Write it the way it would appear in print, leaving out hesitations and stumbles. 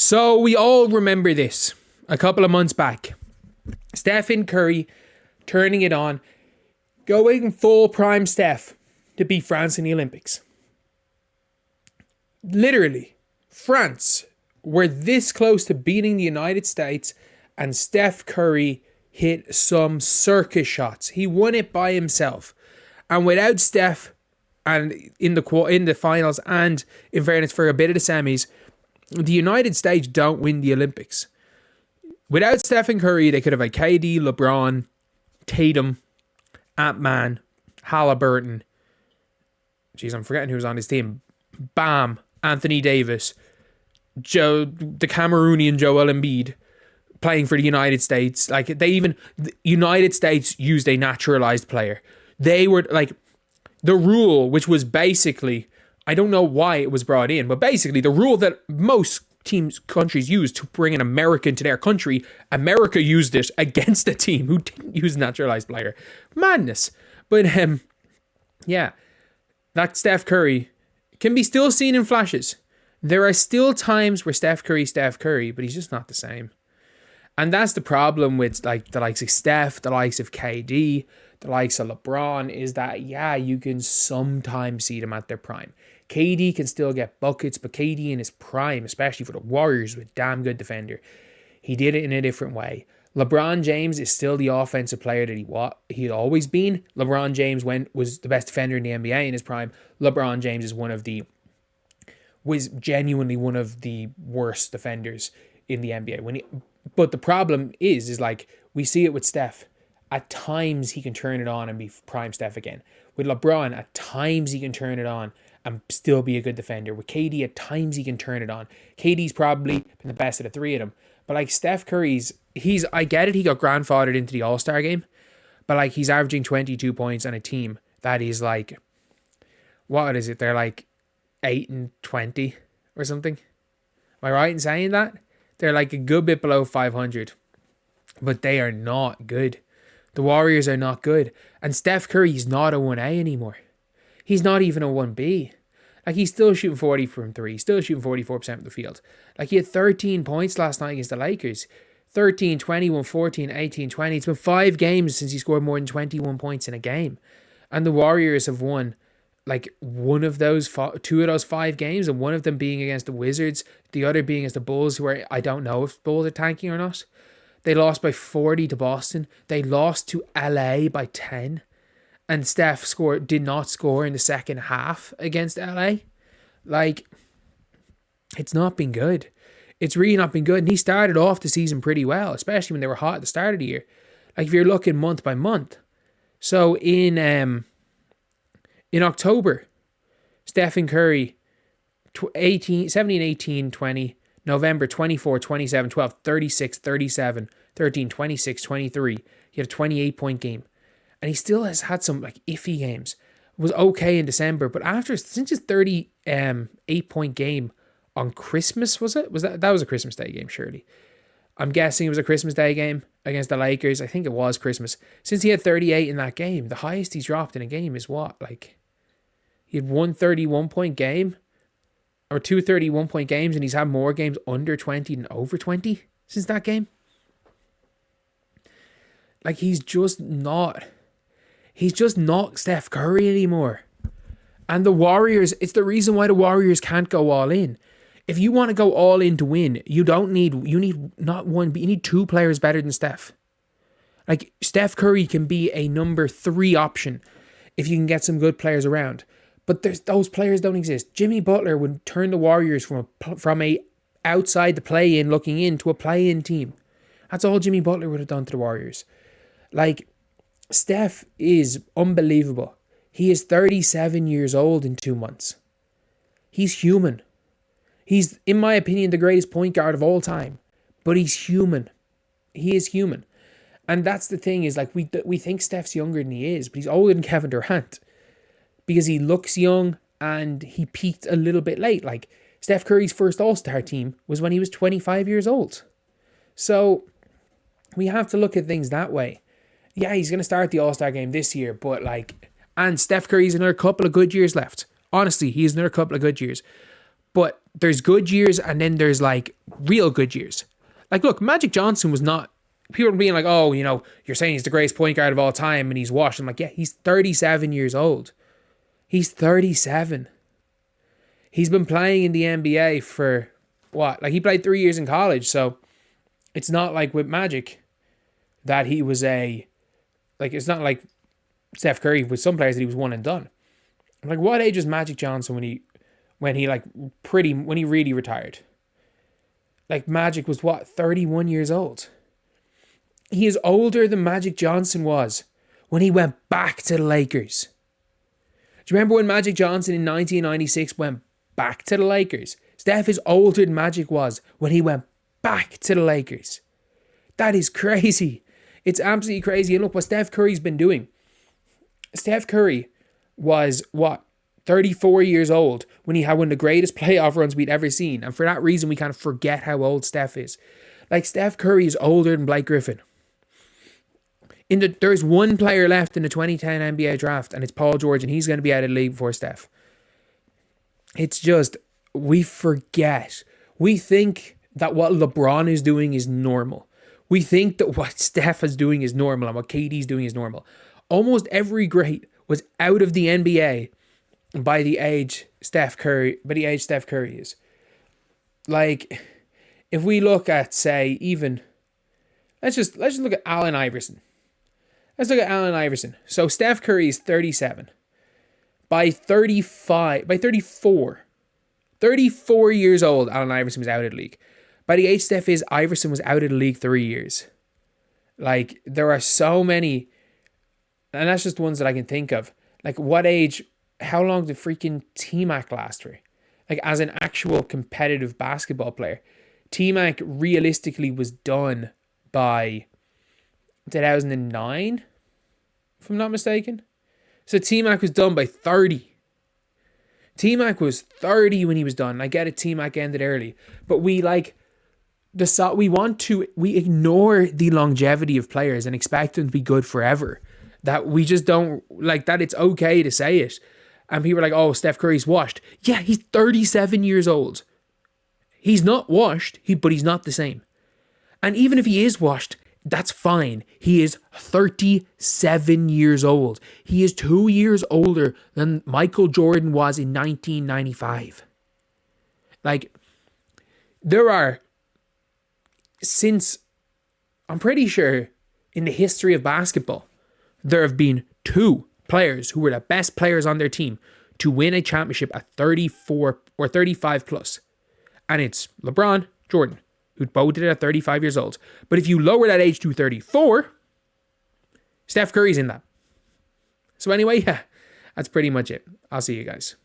So we all remember this a couple of months back. Stephen Curry turning it on, going full prime Steph to beat France in the Olympics. Literally, France were this close to beating the United States, and Steph Curry hit some circus shots. He won it by himself. And without Steph, and in the finals, and in fairness for a bit of the semis, the United States don't win the Olympics. Without Stephen Curry, they could have had KD, LeBron, Tatum, Ant-Man, Halliburton. Jeez, I'm forgetting who was on his team. Bam, Anthony Davis, the Cameroonian Joel Embiid playing for the United States. Like, the United States used a naturalized player. They were like, the rule, which was basically, I don't know why it was brought in, but basically the rule that most countries use to bring an American to their country, America used it against a team who didn't use a naturalized player. Madness. But yeah, that Steph Curry can be still seen in flashes. There are still times where Steph Curry, but he's just not the same. And that's the problem with like the likes of Steph, the likes of KD, the likes of LeBron, is that, yeah, you can sometimes see them at their prime. KD can still get buckets, but KD in his prime, especially for the Warriors, with damn good defender, he did it in a different way. LeBron James is still the offensive player that he'd always been. LeBron James was the best defender in the NBA in his prime. LeBron James is was genuinely one of the worst defenders in the NBA. But the problem is like, we see it with Steph. At times he can turn it on and be prime Steph again. With LeBron, at times he can turn it on and still be a good defender. With KD, at times he can turn it on. KD's probably been the best of the three of them. But like Steph Curry's, I get it, he got grandfathered into the All-Star game. But like, he's averaging 22 points on a team that is like, what is it? They're like 8-20 or something. Am I right in saying that? They're like a good bit below 500. But they are not good. The Warriors are not good. And Steph Curry's not a 1A anymore. He's not even a 1B. Like, he's still shooting 40 from 3. He's still shooting 44% from the field. Like, he had 13 points last night against the Lakers. 13, 21, 14, 18, 20. It's been 5 games since he scored more than 21 points in a game. And the Warriors have won, like, two of those 5 games, and one of them being against the Wizards, the other being against the Bulls, who I don't know if the Bulls are tanking or not. They lost by 40 to Boston. They lost to LA by 10. And Steph did not score in the second half against LA. Like, it's not been good. It's really not been good. And he started off the season pretty well, especially when they were hot at the start of the year. Like, if you're looking month by month. So in October, Stephen Curry, 17, 18, 20. November, 24, 27, 12, 36, 37, 13, 26, 23. He had a 28-point game. And he still has had some like iffy games. Was okay in December, but since his 38-point game on Christmas, was it? That was a Christmas Day game, surely. I'm guessing it was a Christmas Day game against the Lakers. I think it was Christmas. Since he had 38 in that game, the highest he's dropped in a game is what? Like, he had one 31-point game or 2 31-point games, and he's had more games under 20 than over 20 since that game. Like, he's just not Steph Curry anymore. And the Warriors, it's the reason why the Warriors can't go all in. If you want to go all in to win, you need 2 players better than Steph. Like, Steph Curry can be a number 3 option if you can get some good players around. But those players don't exist. Jimmy Butler would turn the Warriors from a outside the play-in looking in to a play-in team. That's all Jimmy Butler would have done to the Warriors. Like, Steph is unbelievable. He is 37 years old in 2 months. He's human. He's, in my opinion, the greatest point guard of all time. But he's human. He is human. And that's the thing, is like, we think Steph's younger than he is, but he's older than Kevin Durant. Because he looks young and he peaked a little bit late. Like, Steph Curry's first All-Star team was when he was 25 years old. So we have to look at things that way. Yeah, he's going to start the All-Star game this year, but like, and Steph Curry's another couple of good years left. Honestly, he has another couple of good years. But there's good years, and then there's like real good years. Like, look, Magic Johnson was not, people were being like, oh, you know, you're saying he's the greatest point guard of all time and he's washed. I'm like, yeah, he's 37 years old. He's 37. He's been playing in the NBA for what? Like, he played 3 years in college, so it's not like with Magic that he was it's not like Steph Curry with some players that he was one and done. Like, what age was Magic Johnson when he really retired? Like, Magic was what, 31 years old? He is older than Magic Johnson was when he went back to the Lakers. Do you remember when Magic Johnson in 1996 went back to the Lakers? Steph is older than Magic was when he went back to the Lakers. That is crazy. It's absolutely crazy. And look what Steph Curry's been doing. Steph Curry was, 34 years old when he had one of the greatest playoff runs we'd ever seen. And for that reason, we kind of forget how old Steph is. Like, Steph Curry is older than Blake Griffin. There's one player left in the 2010 NBA draft, and it's Paul George, and he's going to be out of the league before Steph. It's just, we forget. We think that what LeBron is doing is normal. We think that what Steph is doing is normal and what KD's doing is normal. Almost every great was out of the NBA by the age Steph Curry is. Like, if we look at, say, even, let's just look at Allen Iverson. Let's look at Allen Iverson. So Steph Curry is 37. By 34 years old, Allen Iverson was out of the league. By the age Steph is, Iverson was out of the league 3 years. Like, there are so many, and that's just the ones that I can think of. Like, what age, how long did freaking T-Mac last for? Like, as an actual competitive basketball player. T-Mac realistically was done by 2009, if I'm not mistaken. So T-Mac was done by 30. T-Mac was 30 when he was done. I get it, T-Mac ended early. But we ignore the longevity of players and expect them to be good forever. That we just don't, like, that it's okay to say it. And people are like, oh, Steph Curry's washed. Yeah, he's 37 years old. He's not washed, but he's not the same. And even if he is washed, that's fine. He is 37 years old. He is 2 years older than Michael Jordan was in 1995. Like, I'm pretty sure in the history of basketball, there have been 2 players who were the best players on their team to win a championship at 34 or 35 plus. And it's LeBron, Jordan, who both did it at 35 years old. But if you lower that age to 34, Steph Curry's in that. So anyway, yeah, that's pretty much it. I'll see you guys.